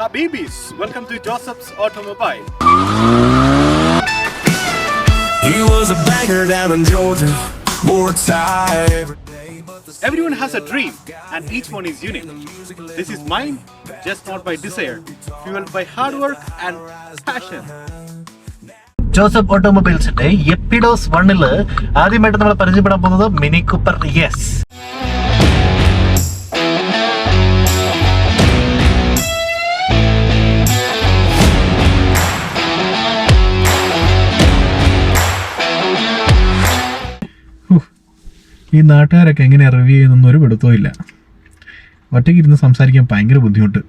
Habibis, welcome to Joseph's Automobile. He was a banger down in Georgia, wore a tie every day. Everyone has a dream and each one is unique. This is mine, just not by desire, fueled by hard work and passion. Joseph ഓട്ടോമൊബൈൽസിന്റെ എപ്പിഡോസ് 1 ആദ്യമായിട്ട് നമ്മൾ പരിചയപ്പെടാൻ പോകുന്നത് mini Cooper yes. ഈ നാട്ടുകാരൊക്കെ എങ്ങനെയാണ് review ചെയ്യുന്നൊന്നും ഒരു പിടുത്തവും ഇല്ല. ഒറ്റയ്ക്ക് ഇരുന്ന് സംസാരിക്കാൻ ഭയങ്കര ബുദ്ധിമുട്ട്.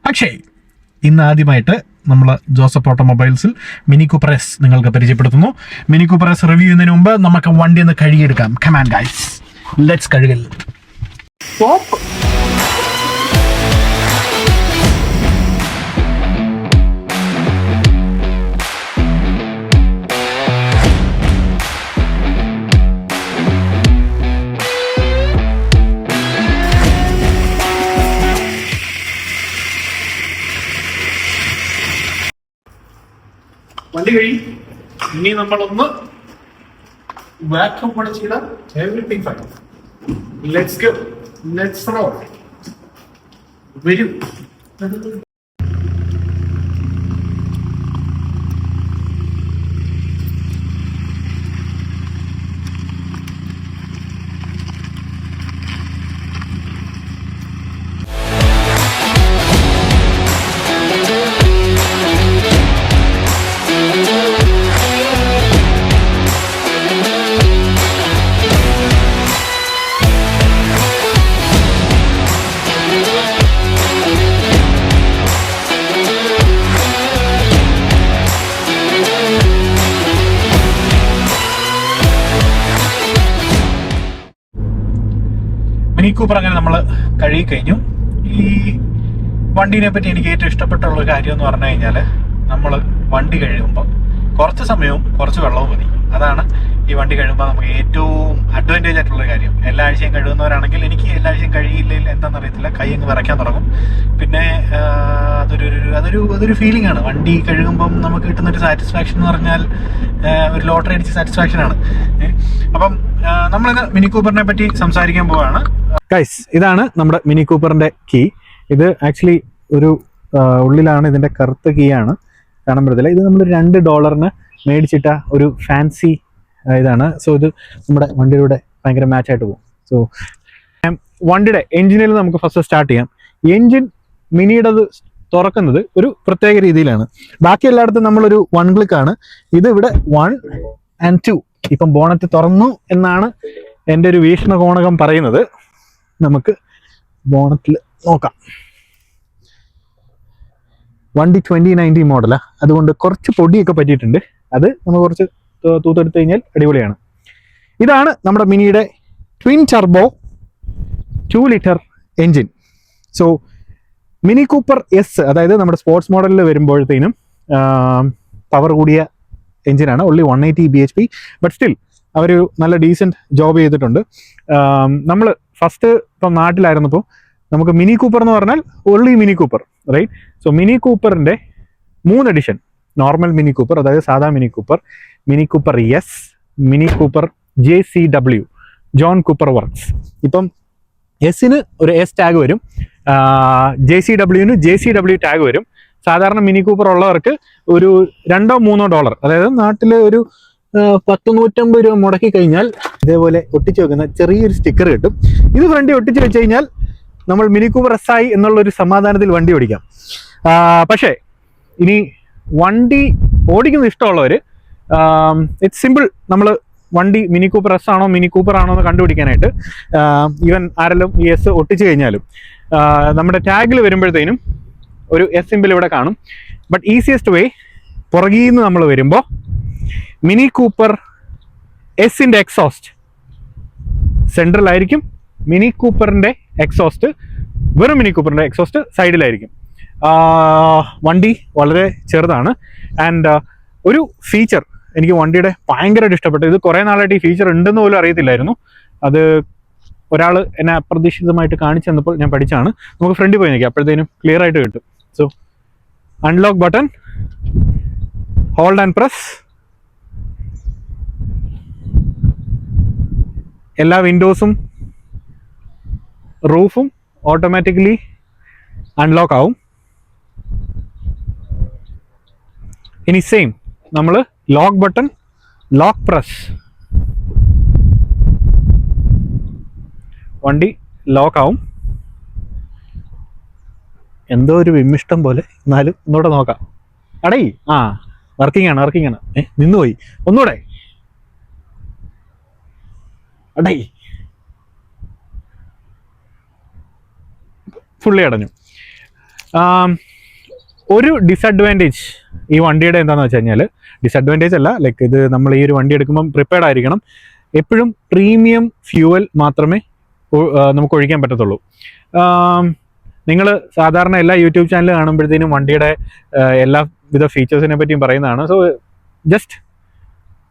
പക്ഷേ ഇന്ന് ആദ്യമായിട്ട് നമ്മൾ ജോസഫ് ഓട്ടോമൊബൈൽസിൽ മിനി കൂപ്പർ എസ് നിങ്ങൾക്ക് പരിചയപ്പെടുത്തുന്നു. മിനി കൂപ്പർ എസ് റിവ്യൂ ചെയ്യുന്നതിന് മുമ്പ് നമുക്ക് വണ്ടി ഒന്ന് കഴുകിയെടുക്കാം. കമാൻ ഗൈസ്, ലെറ്റ്സ് കഴുകൽ. വണ്ടി കഴി. ഇനി നമ്മളൊന്ന് വാക്യൂം കൂടെ ചെയ്താൽ everything fine. Let's go, let's roll. വരൂ. മിനി കൂപ്പർ അങ്ങനെ നമ്മൾ കഴുകി കഴിഞ്ഞു. ഈ വണ്ടീനെ പറ്റി എനിക്ക് ഏറ്റവും ഇഷ്ടപ്പെട്ടുള്ള കാര്യം എന്ന് പറഞ്ഞു കഴിഞ്ഞാൽ, നമ്മൾ വണ്ടി കഴുകുമ്പോൾ കുറച്ച് സമയവും കുറച്ച് വെള്ളവും മതി. അതാണ് ഈ വണ്ടി കഴുകുമ്പോൾ നമുക്ക് ഏറ്റവും അഡ്വാൻറ്റേജ് ആയിട്ടുള്ള കാര്യം. എല്ലാ ആഴ്ചയും കഴുകുന്നവരാണെങ്കിൽ, എനിക്ക് എല്ലാ ആഴ്ചയും കഴുകിയില്ലെങ്കിൽ എന്താണെന്നറിയത്തില്ല, കൈ അങ്ങ് വിറയ്ക്കാൻ തുടങ്ങും. പിന്നെ അതൊരു ഫീലിംഗ് ആണ്. വണ്ടി കഴുകുമ്പം നമുക്ക് കിട്ടുന്നൊരു സാറ്റിസ്ഫാക്ഷൻ എന്ന് പറഞ്ഞാൽ ഒരു ലോട്ടറി അടിച്ച സാറ്റിസ്ഫാക്ഷനാണ്. അപ്പം നമ്മളിന്ന് മിനി കൂപ്പറിനെ പറ്റി സംസാരിക്കാൻ പോവുകയാണ്. ഗൈസ്, ഇതാണ് നമ്മുടെ മിനി കൂപ്പറിന്റെ കീ. ഇത് ആക്ച്വലി ഒരു ഉള്ളിലാണ്, ഇതിന്റെ കറുത്ത കീ ആണ്, കാണാൻ പറ്റത്തില്ല. ഇത് നമ്മൾ $2 മേടിച്ചിട്ട ഒരു ഫാൻസി ഇതാണ്. സോ ഇത് നമ്മുടെ വണ്ടിയുടെ ഭയങ്കര മാച്ചായിട്ട് പോകും. സോ വണ്ടിയുടെ എൻജിനിൽ നമുക്ക് ഫസ്റ്റ് സ്റ്റാർട്ട് ചെയ്യാം. എൻജിൻ മിനിയുടെ തുറക്കുന്നത് ഒരു പ്രത്യേക രീതിയിലാണ്. ബാക്കി എല്ലായിടത്തും നമ്മളൊരു 1 ക്ലിക്കാണ്. ഇത് ഇവിടെ 1 and 2. ഇപ്പം ബോണറ്റ് തുറന്നു എന്നാണ് എൻ്റെ ഒരു വീക്ഷണകോണകം പറയുന്നത്. നമുക്ക് ബോണറ്റിൽ നോക്കാം. വണ്ടി 2019 മോഡലാ, അതുകൊണ്ട് കുറച്ച് പൊടിയൊക്കെ പറ്റിയിട്ടുണ്ട്. അത് നമുക്ക് കുറച്ച് തൂത്തെടുത്ത് കഴിഞ്ഞാൽ അടിപൊളിയാണ്. ഇതാണ് നമ്മുടെ മിനിയുടെ twin turbo 2 litre engine. So mini Cooper S, അതായത് നമ്മുടെ സ്പോർട്സ് മോഡലിൽ വരുമ്പോഴത്തേനും പവർ കൂടിയ എൻജിനാണ്. ഓൺലി 180 bhp, ബട്ട് സ്റ്റിൽ അവർ നല്ല ഡീസൻറ്റ് ജോബ് ചെയ്തിട്ടുണ്ട്. നമ്മൾ ഫസ്റ്റ് ഇപ്പം നാട്ടിലായിരുന്നപ്പോൾ നമുക്ക് മിനി കൂപ്പർ എന്ന് പറഞ്ഞാൽ only Mini Cooper, right? So Mini കൂപ്പറിൻ്റെ 3 എഡിഷൻ: നോർമൽ മിനി കൂപ്പർ, അതായത് സാധാ Mini Cooper, Mini Cooper S, Mini Cooper JCW, John Cooper works. ഇപ്പം എസിന് ഒരു S ടാഗ് വരും, JCWന് JCW ടാഗ് വരും. സാധാരണ മിനി കൂപ്പർ ഉള്ളവർക്ക് ഒരു $2-3, അതായത് നാട്ടിൽ ഒരു 100-150 രൂപ മുടക്കി കഴിഞ്ഞാൽ ഇതേപോലെ ഒട്ടിച്ചു വെക്കുന്ന ചെറിയൊരു സ്റ്റിക്കർ കിട്ടും. ഇത് വണ്ടി ഒട്ടിച്ചു വെച്ച് കഴിഞ്ഞാൽ നമ്മൾ മിനി കൂപ്പർ SI എന്നുള്ളൊരു സമാധാനത്തിൽ വണ്ടി ഓടിക്കാം. പക്ഷേ ഇനി വണ്ടി ഓടിക്കുന്ന ഇഷ്ടമുള്ളവർ, ഇറ്റ്സ് സിമ്പിൾ. നമ്മൾ വണ്ടി മിനി കൂപ്പർ എസ് ആണോ മിനി കൂപ്പർ ആണോ എന്ന് കണ്ടുപിടിക്കാനായിട്ട് ഈവൻ ആരെല്ലാം ഈ എസ് ഒട്ടിച്ചു കഴിഞ്ഞാലും നമ്മുടെ ടാഗിൽ വരുമ്പോഴത്തേനും ഒരു എസ് സിമ്പിൾ ഇവിടെ കാണും. ബട്ട് ഈസിയസ്റ്റ് വേ, പുറകിൽ നിന്ന് നമ്മൾ വരുമ്പോൾ മിനി കൂപ്പർ എസിൻ്റെ എക്സോസ്റ്റ് സെൻട്രലായിരിക്കും. മിനി കൂപ്പറിൻ്റെ എക്സോസ്റ്റ്, വെറും മിനി കൂപ്പറിൻ്റെ എക്സോസ്റ്റ് സൈഡിലായിരിക്കും. വണ്ടി വളരെ ചെറുതാണ്. ആൻഡ് ഒരു ഫീച്ചർ എനിക്ക് വണ്ടിയുടെ ഭയങ്കരമായിട്ട് ഇഷ്ടപ്പെട്ടു. ഇത് കുറേ നാളായിട്ട് ഈ ഫീച്ചർ ഉണ്ടെന്ന് പോലും അറിയത്തില്ലായിരുന്നു. അത് ഒരാൾ എന്നെ അപ്രതീക്ഷിതമായിട്ട് കാണിച്ചു തന്നപ്പോൾ ഞാൻ പഠിച്ചാണ്. നമുക്ക് ഫ്രണ്ടിൽ പോയി നോക്കി, അപ്പോഴത്തേനും ക്ലിയർ ആയിട്ട് കിട്ടും. So unlock button, hold and press. എല്ലാ വിൻഡോസും റൂഫും ഓട്ടോമാറ്റിക്കലി അൺലോക്ക് ആവും. ഇനി സെയിം നമ്മൾ ലോക്ക് ബട്ടൺ, ലോക്ക് പ്രസ്, വണ്ടി ലോക്ക് ആവും. എന്തോ ഒരു വിമ്മിഷ്ടം പോലെ, എന്നാലും ഒന്നുകൂടെ നോക്കാം. അടേ വർക്കിംഗ് ആണ്. നിന്നുപോയി, ഒന്നുകൂടെ അടേ, ഫുള്ളി അടഞ്ഞു. ഒരു ഡിസഡ്വാൻറ്റേജ് ഈ വണ്ടിയുടെ എന്താണെന്ന് വെച്ച് കഴിഞ്ഞാൽ, ഡിസഡ്വാൻറ്റേജ് അല്ല, ലൈക്ക് ഇത് നമ്മൾ ഈ ഒരു വണ്ടി എടുക്കുമ്പം പ്രിപ്പയർഡ് ആയിരിക്കണം. എപ്പോഴും പ്രീമിയം ഫ്യൂവൽ മാത്രമേ നമുക്ക് ഒഴിക്കാൻ പറ്റത്തുള്ളൂ. നിങ്ങൾ സാധാരണ എല്ലാ യൂട്യൂബ് ചാനൽ കാണുമ്പോഴത്തേനും വണ്ടിയുടെ എല്ലാവിധ ഫീച്ചേഴ്സിനെ പറ്റിയും പറയുന്നതാണ്. സോ ജസ്റ്റ്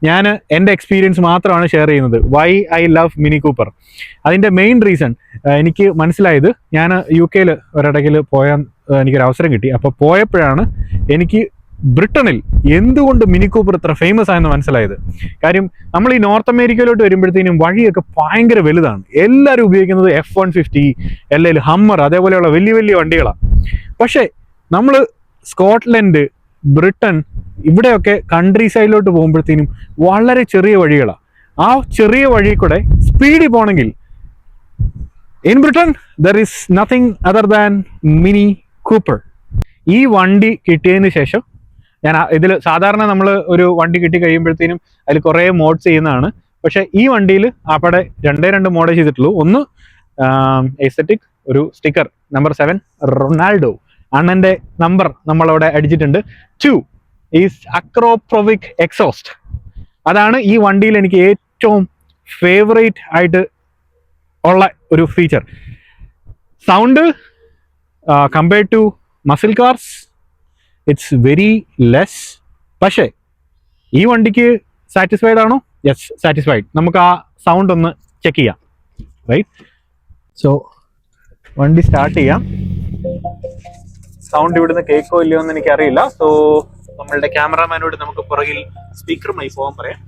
ഞാൻ എൻ്റെ എക്സ്പീരിയൻസ് മാത്രമാണ് ഷെയർ ചെയ്യുന്നത്. Why I love Mini Cooper. അതിൻ്റെ മെയിൻ റീസൺ എനിക്ക് മനസ്സിലായത്, ഞാൻ UK ഒരിടയ്ക്കിൽ പോയാൽ എനിക്കൊരു അവസരം കിട്ടി. അപ്പോൾ പോയപ്പോഴാണ് എനിക്ക് ബ്രിട്ടനിൽ എന്തുകൊണ്ട് മിനി കൂപ്പർ ഇത്ര ഫേമസ് ആയെന്ന് മനസ്സിലായത്. കാര്യം നമ്മൾ ഈ നോർത്ത് അമേരിക്കയിലോട്ട് വരുമ്പോഴത്തേനും വഴിയൊക്കെ ഭയങ്കര വലുതാണ്. എല്ലാവരും ഉപയോഗിക്കുന്നത് F-150 അല്ലെങ്കിൽ ഹമ്മർ, അതേപോലെയുള്ള വലിയ വലിയ വണ്ടികളാണ്. പക്ഷേ നമ്മൾ സ്കോട്ട്ലൻഡ്, ബ്രിട്ടൻ, ഇവിടെയൊക്കെ കൺട്രി സൈഡിലോട്ട് പോകുമ്പോഴത്തേനും വളരെ ചെറിയ വഴികളാണ്. ആ ചെറിയ വഴി കൂടെ സ്പീഡിൽ പോകണമെങ്കിൽ in Britain there is nothing other than mini Cooper. ഈ വണ്ടി കിട്ടിയതിന് ശേഷം ഞാൻ ഇതിൽ സാധാരണ നമ്മൾ ഒരു വണ്ടി കിട്ടി കഴിയുമ്പോഴത്തേനും അതിൽ കുറേ മോഡ്സ് ചെയ്യുന്നതാണ്. പക്ഷേ ഈ വണ്ടിയിൽ അവിടെ 2 മോഡേ ചെയ്തിട്ടുള്ളൂ. ഒന്ന് എസ്തെറ്റിക്, ഒരു സ്റ്റിക്കർ നമ്പർ 7 റൊണാൾഡോ അണ്ണൻ്റെ നമ്പർ നമ്മളവിടെ അടിച്ചിട്ടുണ്ട്. 2 ഈസ് അക്രോപ്രോവിക് എക്സോസ്റ്റ്. അതാണ് ഈ വണ്ടിയിൽ എനിക്ക് ഏറ്റവും ഫേവറേറ്റ് ആയിട്ട് ഉള്ള ഒരു feature. Sound compared to muscle cars it's very less. പക്ഷേ ഈ വണ്ടിക്ക് സാറ്റിസ്ഫൈഡ് ആണോ? Yes, satisfied. നമുക്ക് ആ സൗണ്ട് ഒന്ന് ചെക്ക് ചെയ്യാം, റൈറ്റ്? സോ വണ്ടി സ്റ്റാർട്ട് ചെയ്യാം. സൗണ്ട് ഇവിടുന്ന് കേൾക്കോ ഇല്ലയോ എന്ന് എനിക്കറിയില്ല. സോ നമ്മളുടെ ക്യാമറാമാനോട് നമുക്ക് പുറകിൽ സ്പീക്കറുമായി പോകാൻ പറയാം.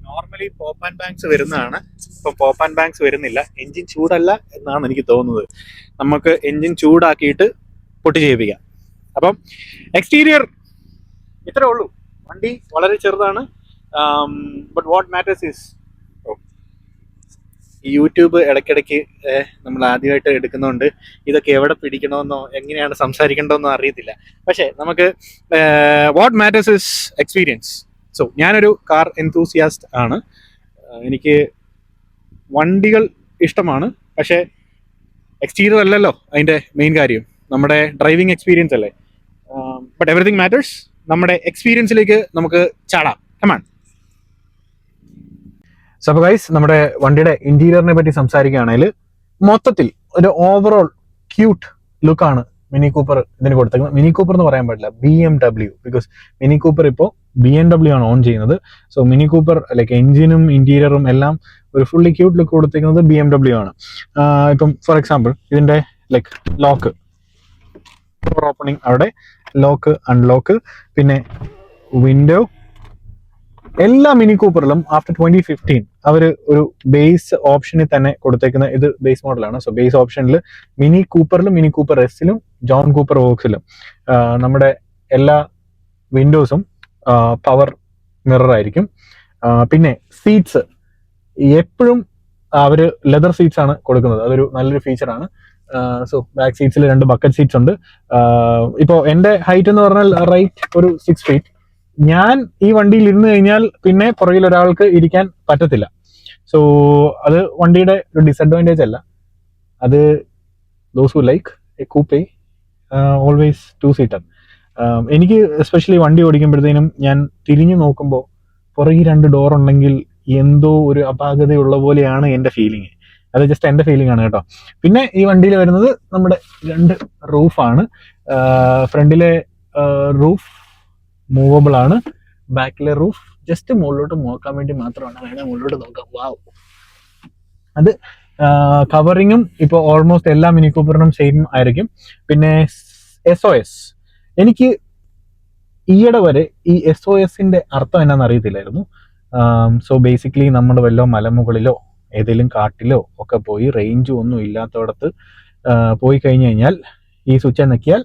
നോർമലി പോപ്പ് ആൻഡ് ബാങ്ക്സ് വരുന്നതാണ്. ഇപ്പം പോപ്പ് ആൻഡ് ബാങ്ക്സ് വരുന്നില്ല. എൻജിൻ ചൂടല്ല എന്നാണ് എനിക്ക് തോന്നുന്നത്. നമുക്ക് എൻജിൻ ചൂടാക്കിയിട്ട് പൊട്ടി ചെയ്യിപ്പിക്കാം. അപ്പം എക്സ്റ്റീരിയർ ഇത്രേ ഉള്ളൂ. വണ്ടി വളരെ ചെറുതാണ്. But what matters is YouTube ഇടയ്ക്കിടയ്ക്ക് നമ്മൾ ആദ്യമായിട്ട് എടുക്കുന്നതുകൊണ്ട് ഇതൊക്കെ എവിടെ പിടിക്കണമെന്നോ എങ്ങനെയാണ് സംസാരിക്കേണ്ടതെന്നോ അറിയത്തില്ല. പക്ഷേ നമുക്ക് what matters is experience. So ഞാനൊരു കാർ എൻതൂസിയാസ്റ്റ് ആണ്. എനിക്ക് വണ്ടികൾ ഇഷ്ടമാണ്. പക്ഷേ എക്സ്റ്റീരിയർ അല്ലല്ലോ അതിൻ്റെ മെയിൻ കാര്യം, നമ്മുടെ ഡ്രൈവിംഗ് എക്സ്പീരിയൻസ് അല്ലേ. But everything matters. നമ്മുടെ എക്സ്പീരിയൻസിലേക്ക് നമുക്ക് ചാടാം. കമാൺ. സോ അപ്പോൾ ഗൈസ്, നമ്മുടെ വണ്ടിയുടെ ഇന്റീരിയറിനെ പറ്റി സംസാരിക്കുകയാണെങ്കിൽ മൊത്തത്തിൽ ഒരു ഓവറോൾ ക്യൂട്ട് ലുക്കാണ് മിനി കൂപ്പർ ഇതിന് കൊടുത്തേക്കുന്നത്. മിനി കൂപ്പർ എന്ന് പറയാൻ പറ്റില്ല, BMW, ബിക്കോസ് മിനി കൂപ്പർ ഇപ്പോൾ BMW ആണ് ഓൺ ചെയ്യുന്നത്. സോ മിനി കൂപ്പർ ലൈക്ക് എഞ്ചിനും ഇന്റീരിയറും എല്ലാം ഒരു ഫുള്ളി ക്യൂട്ട് ലുക്ക് കൊടുത്തേക്കുന്നത് BMW ആണ്. ഇപ്പം ഫോർ എക്സാമ്പിൾ ഇതിന്റെ ലൈക്ക് ലോക്ക്, ഡോർ ഓപ്പണിംഗ്, അവിടെ ലോക്ക് അൺലോക്ക്, പിന്നെ വിൻഡോ, എല്ലാ മിനി കൂപ്പറിലും ആഫ്റ്റർ 2015 അവർ ഒരു ബേസ് ഓപ്ഷനിൽ തന്നെ കൊടുത്തേക്കുന്ന, ഇത് ബേസ് മോഡലാണ്. സോ ബേസ് ഓപ്ഷനിൽ മിനി കൂപ്പറിലും മിനി കൂപ്പർ എസിലും ജോൺ കൂപ്പർ വോക്സിലും നമ്മുടെ എല്ലാ വിൻഡോസും പവർ മിറർ ആയിരിക്കും. പിന്നെ സീറ്റ്സ് എപ്പോഴും അവർ ലെതർ സീറ്റ്സ് ആണ് കൊടുക്കുന്നത്. അതൊരു നല്ലൊരു ഫീച്ചറാണ്. സോ ബാക്ക് സീറ്റ്സിൽ 2 ബക്കറ്റ് സീറ്റ്സ് ഉണ്ട്. ഇപ്പോൾ എൻ്റെ ഹൈറ്റ് എന്ന് പറഞ്ഞാൽ റൈറ്റ് ഒരു 6 feet. ഞാൻ ഈ വണ്ടിയിൽ ഇരുന്ന് കഴിഞ്ഞാൽ പിന്നെ പുറകിൽ ഒരാൾക്ക് ഇരിക്കാൻ പറ്റത്തില്ല. സോ അത് വണ്ടിയുടെ ഒരു ഡിസഡ്വാൻറ്റേജ് അല്ല. അത് those who like A കൂപ്പേ always 2-seater. എനിക്ക് എസ്പെഷ്യലി വണ്ടി ഓടിക്കുമ്പോഴത്തേനും ഞാൻ തിരിഞ്ഞു നോക്കുമ്പോൾ പുറകിൽ 2 ഡോർ ഉണ്ടെങ്കിൽ എന്തോ ഒരു അപാകതയുള്ള പോലെയാണ് എൻ്റെ ഫീലിംഗ്. അത് ജസ്റ്റ് എൻ്റെ ഫീലിംഗ് ആണ് കേട്ടോ. പിന്നെ ഈ വണ്ടിയിൽ വരുന്നത് നമ്മുടെ 2 റൂഫാണ്. ഫ്രണ്ടിലെ റൂഫ് മൂവബിൾ ആണ്, ബാക്കിലെ റൂഫ് ജസ്റ്റ് മുകളിലോട്ട് നോക്കാൻ വേണ്ടി മാത്രമാണ്. വേണേൽ മുകളിലോട്ട് നോക്കാം. വാവ്, അത് കവറിങ്ങും ഇപ്പോൾ ഓൾമോസ്റ്റ് എല്ലാ മിനി കൂപ്പറിനും സെയിം ആയിരിക്കും. പിന്നെ SOS, എനിക്ക് ഈയിടെ വരെ ഈ SOSന്റെ അർത്ഥം എന്നാന്ന് അറിയത്തില്ലായിരുന്നു. സോ ബേസിക്കലി നമ്മൾ വല്ല മലമുകളിലോ ഏതെങ്കിലും കാട്ടിലോ ഒക്കെ പോയി റേഞ്ച് ഒന്നും ഇല്ലാത്തടത്ത് പോയി കഴിഞ്ഞു കഴിഞ്ഞാൽ ഈ സ്വിച്ച് ഞെക്കിയാൽ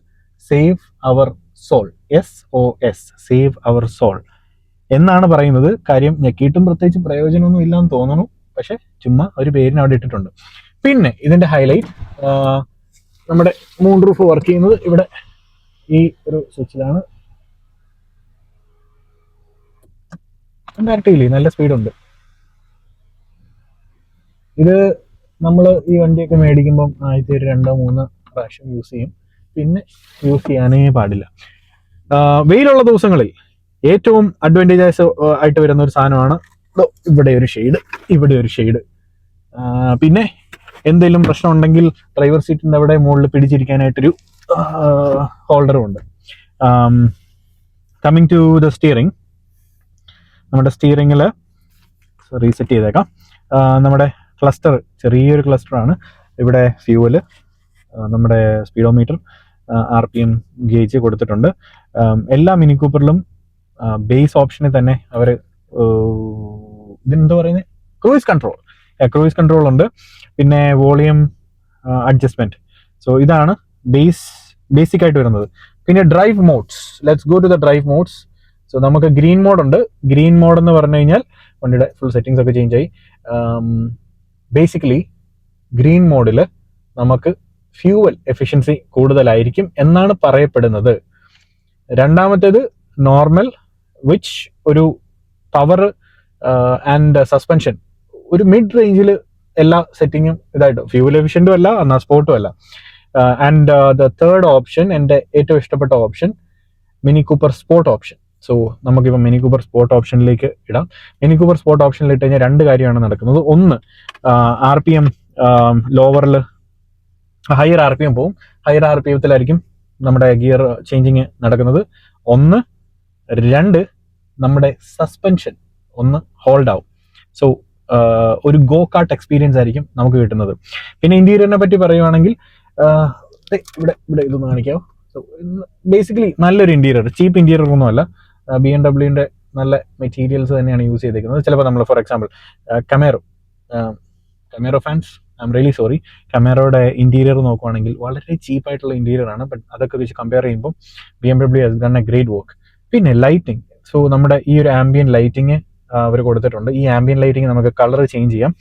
save our soul, SOS, save our soul എന്നാണ് പറയുന്നത്. കാര്യം ഞെക്കിയിട്ടും പ്രത്യേകിച്ച് പ്രയോജനമൊന്നും ഇല്ലാന്ന് തോന്നുന്നു, പക്ഷെ ചുമ്മാ ഒരു പേരിന് അവിടെ ഇട്ടിട്ടുണ്ട്. പിന്നെ ഇതിന്റെ ഹൈലൈറ്റ്, നമ്മുടെ മൂൺ റൂഫ് വർക്ക് ചെയ്യുന്നത് ഇവിടെ ഈ ഒരു സ്വിച്ചിലാണ്. ഡയറക്റ്റ് നല്ല സ്പീഡുണ്ട്. ഇത് നമ്മൾ ഈ വണ്ടിയൊക്കെ മേടിക്കുമ്പം ആദ്യത്തെ ഒരു 2-3 പ്രാവശ്യം യൂസ് ചെയ്യും, പിന്നെ യൂസ് ചെയ്യാനേ പാടില്ല. വെയിലുള്ള ദിവസങ്ങളിൽ ഏറ്റവും അഡ്വാൻറ്റേജസ് ആയിട്ട് വരുന്ന ഒരു സാധനമാണ് ഇവിടെ ഒരു ഷെയ്ഡ്, ഇവിടെ ഒരു ഷെയ്ഡ്. പിന്നെ എന്തെങ്കിലും പ്രശ്നം ഉണ്ടെങ്കിൽ ഡ്രൈവർ സീറ്റിന്റെ അവിടെ മുകളിൽ പിടിച്ചിരിക്കാനായിട്ടൊരു ഹോൾഡറും ഉണ്ട്. കമ്മിങ് ടു ദ സ്റ്റിയറിംഗ്, നമ്മുടെ സ്റ്റിയറിംഗിൽ റീസെറ്റ് ചെയ്തേക്കാം. നമ്മുടെ ക്ലസ്റ്റർ ചെറിയൊരു ക്ലസ്റ്ററാണ്. ഇവിടെ ഫ്യൂവല്, നമ്മുടെ സ്പീഡോമീറ്റർ, RPM ഗേജ് കൊടുത്തിട്ടുണ്ട്. എല്ലാ മിനി കൂപ്പറിലും ബേസ് ഓപ്ഷനിൽ തന്നെ അവർ ഇതെന്താ പറയുന്നത്, ക്രൂയിസ് കൺട്രോൾ ഉണ്ട്. പിന്നെ വോളിയം അഡ്ജസ്റ്റ്മെന്റ്. സോ ഇതാണ് ബേസിക് ആയിട്ട് വരുന്നത്. പിന്നെ drive modes, let's go to the drive modes. So നമുക്ക് ഗ്രീൻ മോഡ് ഉണ്ട്. ഗ്രീൻ മോഡ് എന്ന് പറഞ്ഞു കഴിഞ്ഞാൽ വണ്ടിയുടെ ഫുൾ സെറ്റിങ്സ് ഒക്കെ ചേഞ്ച് ആയി. ബേസിക്കലി ഗ്രീൻ മോഡിൽ നമുക്ക് ഫ്യൂവൽ എഫിഷ്യൻസി കൂടുതലായിരിക്കും എന്നാണ് പറയപ്പെടുന്നത്. രണ്ടാമത്തേത് നോർമൽ, വിച്ച് ഒരു പവർ ആൻഡ് സസ്പെൻഷൻ ഒരു മിഡ് റേഞ്ചിൽ എല്ലാ സെറ്റിങ്ങും ഇതായിട്ട്, ഫ്യൂവൽ എഫിഷ്യൻറ്റും അല്ല എന്നാൽ സ്പോർട്ടും അല്ല. ആൻഡ് ദ തേർഡ് ഓപ്ഷൻ, എൻ്റെ ഏറ്റവും ഇഷ്ടപ്പെട്ട option, Mini Cooper sport option. So നമുക്കിപ്പോൾ മിനി കൂപ്പർ സ്പോർട്ട് ഓപ്ഷനിലേക്ക് ഇടാം. മിനി കൂപ്പർ സ്പോർട്ട് ഓപ്ഷനിൽ ഇട്ട് കഴിഞ്ഞാൽ 2 കാര്യമാണ് നടക്കുന്നത്. ഒന്ന്, RPM ലോവറിൽ ഹയർ RPM പോവും. ഹയർ RPMത്തിലായിരിക്കും നമ്മുടെ ഗിയർ ചേഞ്ചിങ് നടക്കുന്നത്. 1, 2 നമ്മുടെ സസ്പെൻഷൻ ഒന്ന് ഹോൾഡ് ആവും. സോ ഒരു ഗോ കാർട്ട് എക്സ്പീരിയൻസ് ആയിരിക്കും നമുക്ക് കിട്ടുന്നത്. പിന്നെ ഇന്റീരിയറിനെ പറ്റി പറയുവാണെങ്കിൽ ഇവിടെ ഇതൊന്ന് കാണിക്കാമോ. സോ ബേസിക്കലി നല്ലൊരു ഇന്റീരിയർ, ചീപ്പ് ഇന്റീരിയർ ഒന്നുമല്ല. BMW നല്ല മെറ്റീരിയൽസ് തന്നെയാണ് യൂസ് ചെയ്തേക്കുന്നത്. ചിലപ്പോൾ നമ്മൾ for example Camaro fans, I am really sorry, കമേറോയുടെ ഇന്റീരിയർ നോക്കുവാണെങ്കിൽ വളരെ ചീപ്പായിട്ടുള്ള ഇന്റീരിയർ ആണ്. ബട്ട് അതൊക്കെ വെച്ച് കമ്പയർ ചെയ്യുമ്പോൾ BMW has done A great work. പിന്നെ ലൈറ്റിംഗ്, സോ നമ്മുടെ ഈ ഒരു ആംബിയൻ ലൈറ്റിംഗ് അവർ കൊടുത്തിട്ടുണ്ട്. ഈ ആംബിയൻ ലൈറ്റിംഗ് നമുക്ക് കളർ ചേഞ്ച് ചെയ്യാം.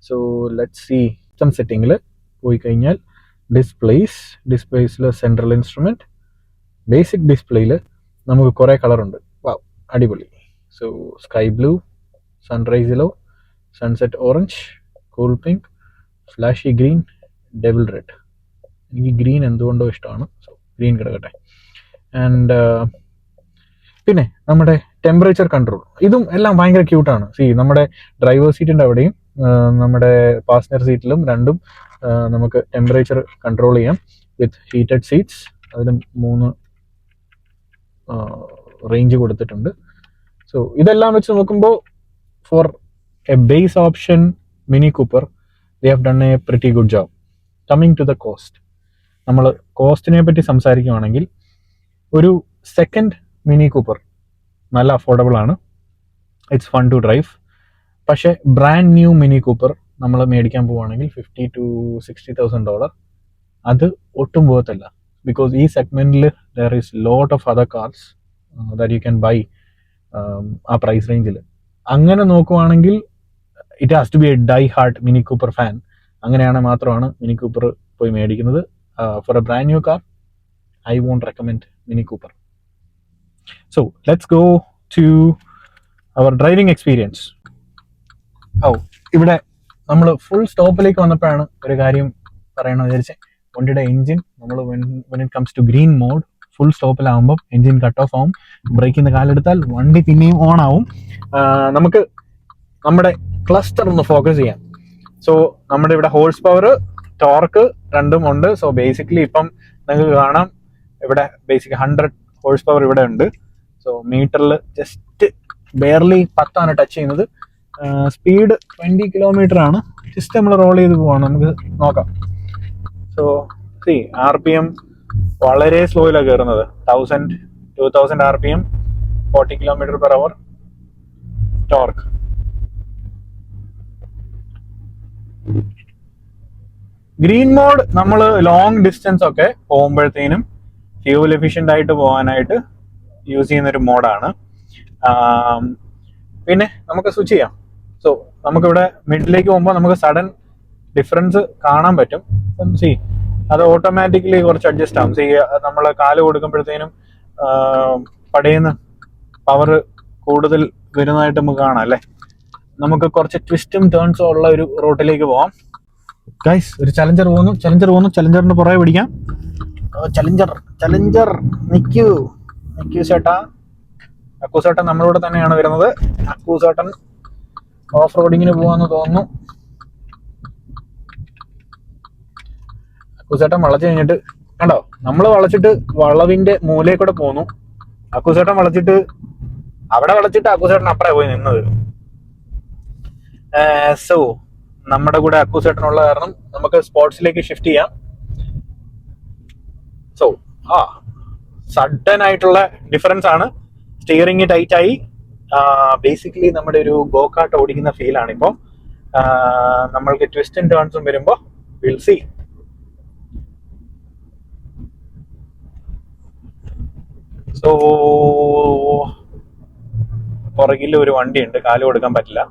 സോ ലെറ്റ്സ് സി, സം സെറ്റിങ്ങിൽ പോയി കഴിഞ്ഞാൽ ഡിസ്പ്ലേസിൽ സെൻട്രൽ ഇൻസ്ട്രുമെന്റ്, ബേസിക് ഡിസ്പ്ലേയിൽ നമുക്ക് കുറേ കളറുണ്ട്. വാവ്, അടിപൊളി. So sky blue, sunrise yellow, sunset orange, cool pink, flashy green, devil red. എനിക്ക് ഗ്രീൻ എന്തുകൊണ്ടോ ഇഷ്ടമാണ്. സോ ഗ്രീൻ കിടക്കട്ടെ. ആൻഡ് പിന്നെ നമ്മുടെ ടെമ്പറേച്ചർ കൺട്രോൾ, ഇതും എല്ലാം ഭയങ്കര ക്യൂട്ടാണ്. നമ്മുടെ ഡ്രൈവർ സീറ്റിൻ്റെ അവിടെയും നമ്മുടെ പാസഞ്ചർ സീറ്റിലും രണ്ടും നമുക്ക് ടെമ്പറേച്ചർ കൺട്രോൾ ചെയ്യാം വിത്ത് ഹീറ്റഡ് സീറ്റ്സ്. അതിന് 3 റേഞ്ച് കൊടുത്തിട്ടുണ്ട്. സോ ഇതെല്ലാം വെച്ച് നോക്കുമ്പോൾ for a base option Mini Cooper they have done a pretty good job. Coming to the cost, നമ്മൾ കോസ്റ്റിനെ പറ്റി സംസാരിക്കുകയാണെങ്കിൽ ഒരു സെക്കൻഡ് മിനി കൂപ്പർ നല്ല അഫോർഡബിൾ ആണ്. It's fun to drive. പക്ഷേ ബ്രാൻഡ് ന്യൂ മിനി കൂപ്പർ നമ്മൾ മേടിക്കാൻ പോവുകയാണെങ്കിൽ $50,000-$60,000 അത് ഒട്ടും പോകത്തില്ല. ബിക്കോസ് ഈ സെഗ്മെന്റിൽ there is lot of other cars that you can buy ആ പ്രൈസ് റേഞ്ചിൽ. അങ്ങനെ നോക്കുവാണെങ്കിൽ it has to be a die hard Mini Cooper fan. അങ്ങനെയാണ് മാത്രമാണ് മിനി കൂപ്പർ പോയി മേടിക്കുന്നത്. For a brand new car I won't recommend Mini Cooper. So let's go to our driving experience. ഇവിടെ നമ്മൾ ഫുൾ സ്റ്റോപ്പിലേക്ക് വന്നപ്പോഴാണ് ഒരു കാര്യം പറയണമെന്ന് വിചാരിച്ചത്. വണ്ടിയുടെ എൻജിൻ നമ്മൾ when it comes to green mode full സ്റ്റോപ്പിലാകുമ്പോൾ എൻജിൻ കട്ട് ഓഫ് ആവും. ബ്രേക്കിൽ നിന്ന് കാലെടുത്താൽ വണ്ടി പിന്നെയും ഓൺ ആവും. നമുക്ക് നമ്മുടെ ക്ലസ്റ്റർ ഒന്ന് ഫോക്കസ് ചെയ്യാം. സോ നമ്മുടെ ഇവിടെ ഹോഴ്സ് പവർ, ടോർക്ക് രണ്ടും ഉണ്ട്. സോ ബേസിക്കലി ഇപ്പം നിങ്ങൾക്ക് കാണാം ഇവിടെ ബേസിക് 100 ഹോഴ്സ് പവർ ഇവിടെ ഉണ്ട്. സോ മീറ്ററിൽ ജസ്റ്റ് ബെയർലി 10 ടച്ച് ചെയ്യുന്നത്. സ്പീഡ് 20 കിലോമീറ്റർ ആണ്. ജസ്റ്റ് നമ്മൾ റോൾ ചെയ്ത് പോവാണ്, നമുക്ക് നോക്കാം. സോ RPM വളരെ സ്ലോയിലാണ് കയറുന്നത്. 2000 RPM, 40 km/h. Torque green mode നമ്മൾ ലോങ് ഡിസ്റ്റൻസ് ഒക്കെ പോകുമ്പോഴത്തേനും ഫ്യൂവൽ എഫിഷ്യൻ്റ് ആയിട്ട് പോകാനായിട്ട് യൂസ് ചെയ്യുന്ന ഒരു മോഡാണ്. പിന്നെ നമുക്ക് സ്വിച്ച് ചെയ്യാം. സോ നമുക്കിവിടെ മിഡിലേക്ക് പോകുമ്പോൾ നമുക്ക് സഡൻ ഡിഫറൻസ് കാണാൻ പറ്റും. അത് ഓട്ടോമാറ്റിക്കലി കുറച്ച് അഡ്ജസ്റ്റ് ആവും. നമ്മൾ കാല് കൊടുക്കുമ്പോഴത്തേനും പടയുന്ന പവർ കൂടുതൽ വരുന്നതായിട്ട് നമുക്ക് കാണാം അല്ലേ. നമുക്ക് കുറച്ച് ട്വിസ്റ്റും ടേൺസും ഉള്ള ഒരു റോട്ടിലേക്ക് പോവാം. ഗൈസ്, ഒരു ചലഞ്ചർ പോകുന്നു. ചലഞ്ചറിന് പുറകെ പിടിക്കാം. ചലഞ്ചർ നിക്കൂ ചേട്ടാ. അക്കൂസേട്ടൻ നമ്മളോട് തന്നെയാണ് വരുന്നത്. അക്കൂസേട്ടൻ ഓഫ് റോഡിങ്ങിന് പോവാന്ന് തോന്നുന്നു. അക്കൂസേട്ടൻ വളച്ച് കഴിഞ്ഞിട്ട് കണ്ടോ, നമ്മൾ വളച്ചിട്ട് വളവിന്റെ മൂലയിൽ കൂടെ പോന്നു. അക്കൂസേട്ടൻ വളച്ചിട്ട് അക്കൂസേട്ടൻ അപ്പറേ പോയി നിന്നത്. സോ നമ്മുടെ കൂടെ അക്കൂസേട്ടനുള്ള കാരണം നമുക്ക് സ്പോർട്സിലേക്ക് ഷിഫ്റ്റ് ചെയ്യാം. സോ സഡൻ ആയിട്ടുള്ള ഡിഫറൻസ് ആണ്. സ്റ്റിയറിംഗ് ടൈറ്റ് ആയി. ബേസിക്കലി നമ്മുടെ ഒരു ഗോകാർട്ട് ഓടിക്കുന്ന ഫീലാണ് ഇപ്പോൾ. നമ്മൾക്ക് ട്വിസ്റ്റും ടേൺസും വരുമ്പോൾ വിൽ സി. സോ പുറകിൽ ഒരു വണ്ടിയുണ്ട്, കാല് കൊടുക്കാൻ പറ്റില്ല.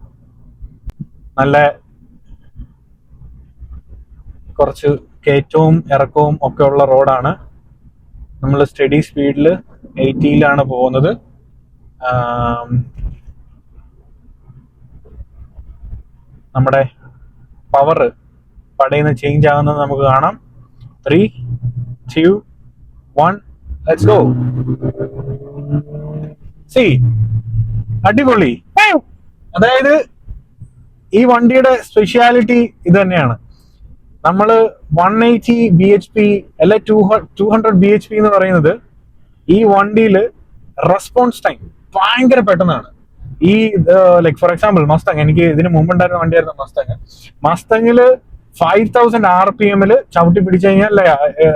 നല്ല കുറച്ച് കയറ്റവും ഇറക്കവും ഒക്കെ ഉള്ള റോഡാണ്. നമ്മൾ സ്റ്റഡി സ്പീഡിൽ 80-ലാണ് പോകുന്നത്. നമ്മുടെ പവർ പടയിൽ നിന്ന് ചേഞ്ച് ആകുന്നത് നമുക്ക് കാണാം. 3, 2, 1, ലെറ്റ്സ് ഗോ. അടിപൊളി. അതായത് ഈ വണ്ടിയുടെ സ്പെഷ്യാലിറ്റി ഇത് തന്നെയാണ്. നമ്മള് 180 bhp അല്ലെ 200 bhp എന്ന് പറയുന്നത് ഈ വണ്ടിയിൽ റെസ്പോൺസ് ടൈം ഭയങ്കര പെട്ടെന്നാണ്. ഈ ലൈക്ക് ഫോർ എക്സാമ്പിൾ മസ്തങ്, എനിക്ക് ഇതിന് മുമ്പുണ്ടായിരുന്ന വണ്ടിയായിരുന്നു മസ്തങ്ങില് 5000 RPM ചവിട്ടി പിടിച്ചു കഴിഞ്ഞാൽ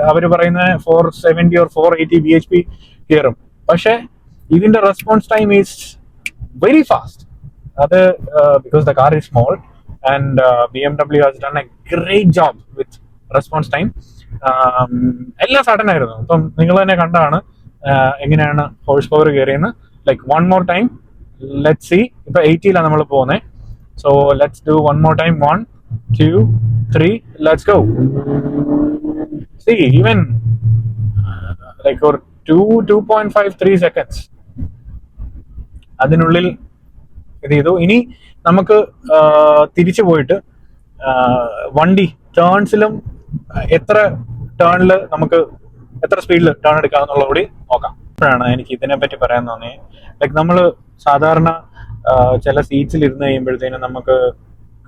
അവര് പറയുന്ന 470 or 480 bhp കയറും. പക്ഷെ ഇതിന്റെ response time is very fast. അത് because the car is small and BMW has done a great job with response time. എല്ലാം സഡൻ ആയിരുന്നു. അപ്പം നിങ്ങൾ തന്നെ കണ്ടാണ് എങ്ങനെയാണ് ഹോഴ്സ് പവർ കയറിയെന്ന്. Like one more time, let see. ഇപ്പൊ 80-ലാണ് നമ്മൾ പോകുന്നത്. So let's do one more time. 1, 2, 3, let's go. See even like ഒരു 2.5-3 സെക്കൻഡ്സ് അതിനുള്ളിൽ ഇത് ചെയ്തു. ഇനി നമുക്ക് തിരിച്ചു പോയിട്ട് വണ്ടി ടേൺസിലും എത്ര ടേണിൽ നമുക്ക് എത്ര സ്പീഡിൽ ടേൺ എടുക്കാമെന്നുള്ള കൂടി നോക്കാം. അപ്പോഴാണ് എനിക്ക് ഇതിനെപ്പറ്റി പറയാൻ തോന്നിയത്. ലൈക്ക് നമ്മൾ സാധാരണ ചില സീറ്റ്സിൽ ഇരുന്ന് കഴിയുമ്പോഴത്തേനും നമുക്ക്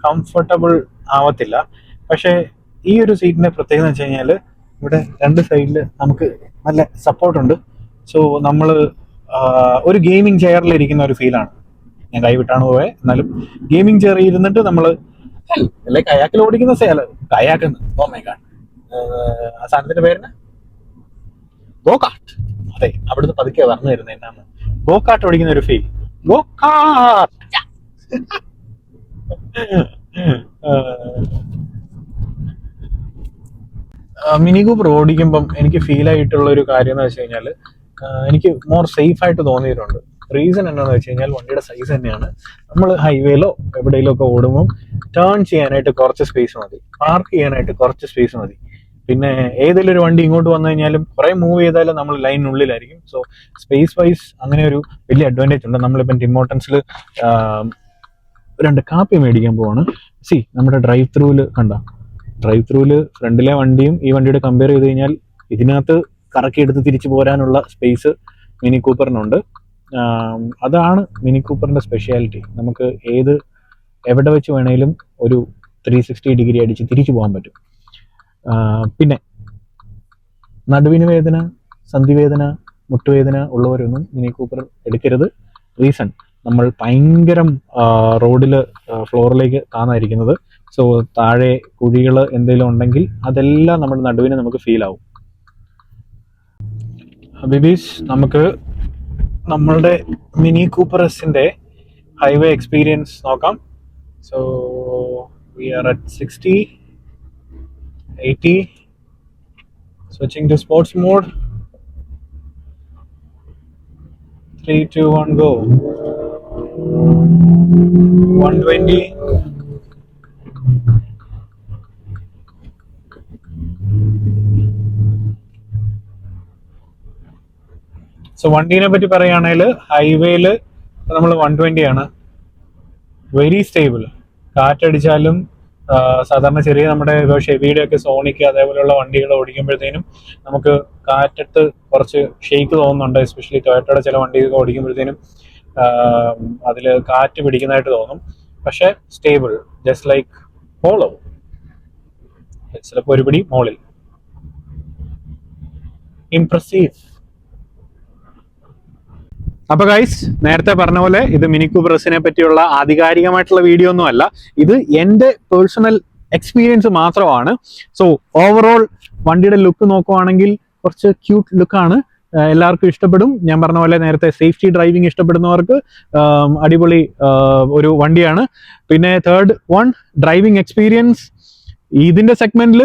കംഫർട്ടബിൾ ആവത്തില്ല. പക്ഷേ ഈ ഒരു സീറ്റിന്റെ പ്രത്യേകത എന്ന് വെച്ച് കഴിഞ്ഞാൽ ഇവിടെ രണ്ട് സൈഡിൽ നമുക്ക് നല്ല സപ്പോർട്ടുണ്ട്. സോ നമ്മൾ ഒരു ഗെയിമിംഗ് ചെയറിൽ ഇരിക്കുന്ന ഒരു ഫീലാണ്. ഞാൻ കൈവിട്ടാണ് പോയത്, എന്നാലും ഗെയിമിംഗ് ചെയറിൽ ഇരുന്നിട്ട് നമ്മൾ അല്ലെ കയാക്കിൽ ഓടിക്കുന്ന കയാക്കെന്ന് ആ സാധനത്തിന്റെ പേരിന് ഗോകാർട്ട്. അതെ, അവിടുന്ന് പതുക്കെ പറഞ്ഞു തരുന്നത് എന്നാണ് ഗോകാർട്ട് ഓടിക്കുന്ന ഒരു ഫീൽ. ഗോകാർട്ട്. മിനി കൂപ്പർ ഓടിക്കുമ്പം എനിക്ക് ഫീൽ ആയിട്ടുള്ള ഒരു കാര്യം എന്ന് വെച്ച് കഴിഞ്ഞാൽ എനിക്ക് മോർ സേഫ് ആയിട്ട് തോന്നിയിട്ടുണ്ട്. റീസൺ എന്താണെന്ന് വെച്ച് കഴിഞ്ഞാൽ വണ്ടിയുടെ സൈസ് തന്നെയാണ്. നമ്മൾ ഹൈവേയിലോ എവിടെയെങ്കിലും ഒക്കെ ഓടുമ്പോൾ ടേൺ ചെയ്യാനായിട്ട് കുറച്ച് സ്പേസ് മതി, പാർക്ക് ചെയ്യാനായിട്ട് കുറച്ച് സ്പേസ് മതി. പിന്നെ ഏതെങ്കിലും ഒരു വണ്ടി ഇങ്ങോട്ട് വന്നു കഴിഞ്ഞാലും കുറെ മൂവ് ചെയ്താലും നമ്മൾ ലൈനിനുള്ളിലായിരിക്കും. സോ സ്പേസ് വൈസ് അങ്ങനെ ഒരു വലിയ അഡ്വാൻറ്റേജ് ഉണ്ട്. നമ്മളിപ്പം ടിം ഹോർട്ടൺസിൽ 2 കാപ്പി മേടിക്കാൻ പോവാണ്. നമ്മുടെ ഡ്രൈവ് ത്രൂവിൽ ഡ്രൈവ് ത്രൂവിൽ ഫ്രണ്ടിലെ വണ്ടിയും ഈ വണ്ടിയുടെ കമ്പയർ ചെയ്ത് കഴിഞ്ഞാൽ ഇതിനകത്ത് കറക്കിയെടുത്ത് തിരിച്ചു പോരാനുള്ള സ്പേസ് മിനി കൂപ്പറിനുണ്ട്. അതാണ് മിനി കൂപ്പറിന്റെ സ്പെഷ്യാലിറ്റി. നമുക്ക് ഏത് എവിടെ വെച്ച് വേണേലും ഒരു 360 ഡിഗ്രി അടിച്ച് തിരിച്ചു പോകാൻ പറ്റും. പിന്നെ നടുവിന് വേദന, സന്ധിവേദന, മുട്ടുവേദന ഉള്ളവരൊന്നും മിനി കൂപ്പർ എടുക്കരുത്. റീസൺ, നമ്മൾ ഭയങ്കരം റോഡിൽ ഫ്ലോറിലേക്ക് താന്നായിരിക്കുന്നത്. സോ താഴെ കുഴികൾ എന്തെങ്കിലും ഉണ്ടെങ്കിൽ അതെല്ലാം നമ്മുടെ നടുവിന് നമുക്ക് ഫീൽ ആവും. ബേബീസ്, നമുക്ക് നമ്മളുടെ മിനി കൂപ്പർ എസിൻ്റെ ഹൈവേ എക്സ്പീരിയൻസ് നോക്കാം. So we are at 60, 80, switching to sports mode. 3, 2, 1, go. 120. So വണ്ടീനെ പറ്റി പറയുകയാണെങ്കിൽ ഹൈവേയിൽ നമ്മൾ 120 ആണ്. Very stable. കാറ്റടിച്ചാലും സാധാരണ ചെറിയ നമ്മുടെ ഷെവിയുടെ ഒക്കെ സോണിക്ക് അതേപോലെയുള്ള വണ്ടികൾ ഓടിക്കുമ്പോഴത്തേനും നമുക്ക് കാറ്റത്ത് കുറച്ച് ഷെയ്ക്ക് തോന്നുന്നുണ്ട്. എസ്പെഷ്യലി ടൊയോട്ടയുടെ ചില വണ്ടികൾ ഓടിക്കുമ്പോഴത്തേനും അതിൽ കാറ്റ് പിടിക്കുന്നതായിട്ട് തോന്നും. പക്ഷെ സ്റ്റേബിൾ, ജസ്റ്റ് ലൈക്ക് പോളോ, ചിലപ്പോൾ ഒരുപടി മോളിൽ. ഇംപ്രസീവ്. അപ്പൊ ഗൈസ്, നേരത്തെ പറഞ്ഞ പോലെ ഇത് മിനി കൂപ്പർ എസിനെ പറ്റിയുള്ള ആധികാരികമായിട്ടുള്ള വീഡിയോ ഒന്നും അല്ല. ഇത് എൻ്റെ പേഴ്സണൽ എക്സ്പീരിയൻസ് മാത്രമാണ്. സോ ഓവറോൾ വണ്ടിയുടെ ലുക്ക് നോക്കുവാണെങ്കിൽ കുറച്ച് ക്യൂട്ട് ലുക്കാണ്, എല്ലാവർക്കും ഇഷ്ടപ്പെടും. ഞാൻ പറഞ്ഞ പോലെ നേരത്തെ സേഫ്റ്റി ഡ്രൈവിംഗ് ഇഷ്ടപ്പെടുന്നവർക്ക് അടിപൊളി ഒരു വണ്ടിയാണ്. പിന്നെ തേർഡ് വൺ, ഡ്രൈവിംഗ് എക്സ്പീരിയൻസ് ഇതിന്റെ സെഗ്മെന്റിൽ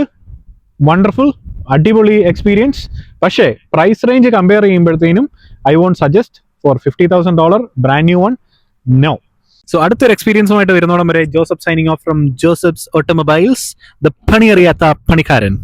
വണ്ടർഫുൾ, അടിപൊളി എക്സ്പീരിയൻസ്. പക്ഷേ പ്രൈസ് റേഞ്ച് കമ്പയർ ചെയ്യുമ്പോഴത്തേനും I won't suggest for $50,000 brand new one, no. So അടുത്തൊരു എക്സ്പീരിയൻസുമായിട്ട് വരുന്നോളം വരെ Joseph signing off from Joseph's automobiles, the പണിയറിയാത്ത പണിക്കാരൻ.